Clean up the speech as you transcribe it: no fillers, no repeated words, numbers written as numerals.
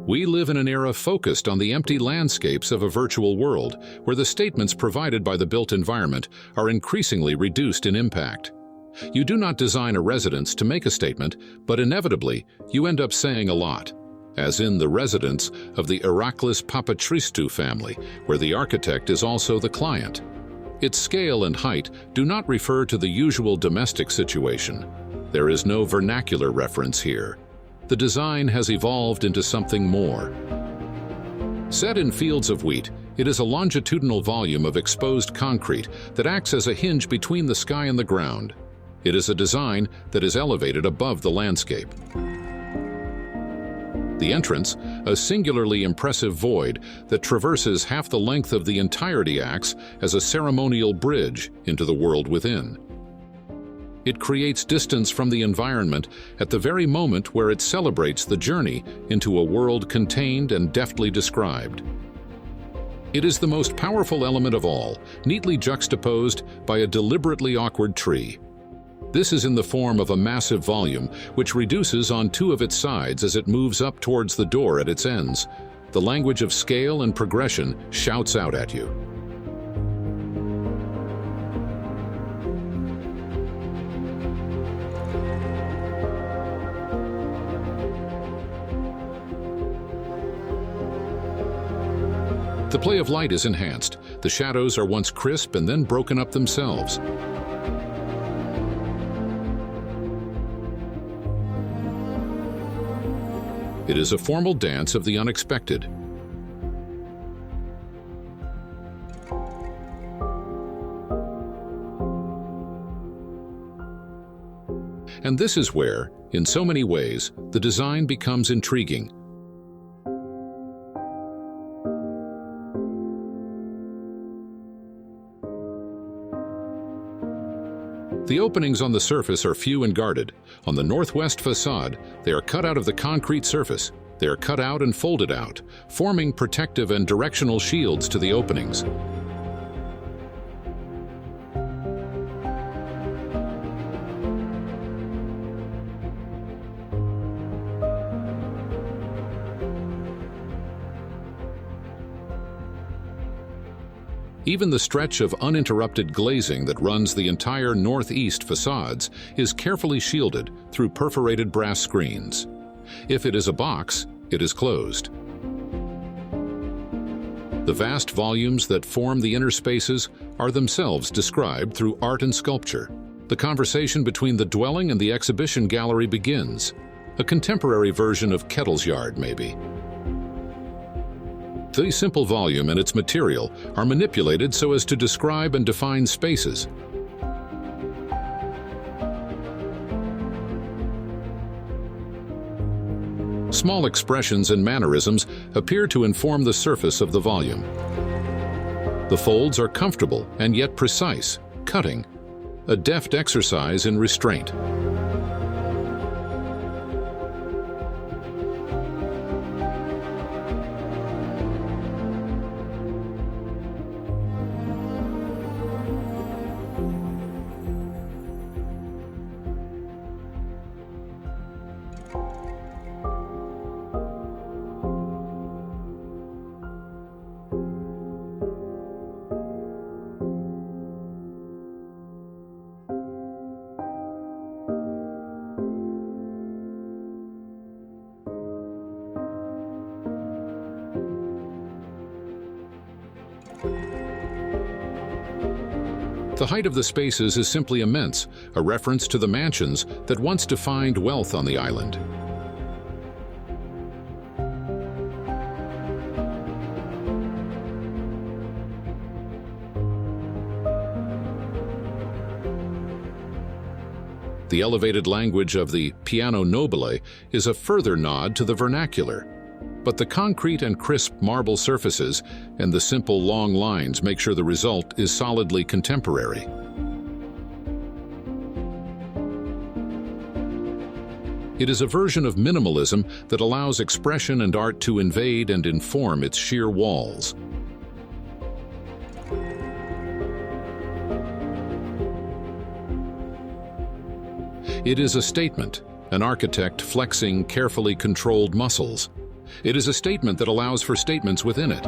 We live in an era focused on the empty landscapes of a virtual world, where the statements provided by the built environment are increasingly reduced in impact. You do not design a residence to make a statement, but inevitably, you end up saying a lot, as in the residence of the Eraclis Papachristou family, where the architect is also the client. Its scale and height do not refer to the usual domestic situation. There is no vernacular reference here. The design has evolved into something more. Set in fields of wheat, it is a longitudinal volume of exposed concrete that acts as a hinge between the sky and the ground. It is a design that is elevated above the landscape. The entrance, a singularly impressive void that traverses half the length of the entirety, acts as a ceremonial bridge into the world within. It creates distance from the environment at the very moment where it celebrates the journey into a world contained and deftly described. It is the most powerful element of all, neatly juxtaposed by a deliberately awkward tree. This is in the form of a massive volume, which reduces on two of its sides as it moves up towards the door at its ends. The language of scale and progression shouts out at you. The play of light is enhanced. The shadows are once crisp and then broken up themselves. It is a formal dance of the unexpected. And this is where, in so many ways, the design becomes intriguing. The openings on the surface are few and guarded. On the northwest facade, they are cut out of the concrete surface. They are cut out and folded out, forming protective and directional shields to the openings. Even the stretch of uninterrupted glazing that runs the entire northeast facades is carefully shielded through perforated brass screens. If it is a box, it is closed. The vast volumes that form the inner spaces are themselves described through art and sculpture. The conversation between the dwelling and the exhibition gallery begins. A contemporary version of Kettle's Yard, maybe. The simple volume and its material are manipulated so as to describe and define spaces. Small expressions and mannerisms appear to inform the surface of the volume. The folds are comfortable and yet precise, cutting, a deft exercise in restraint. The height of the spaces is simply immense, a reference to the mansions that once defined wealth on the island. The elevated language of the piano nobile is a further nod to the vernacular. But the concrete and crisp marble surfaces and the simple long lines make sure the result is solidly contemporary. It is a version of minimalism that allows expression and art to invade and inform its sheer walls. It is a statement, an architect flexing carefully controlled muscles. It is a statement that allows for statements within it.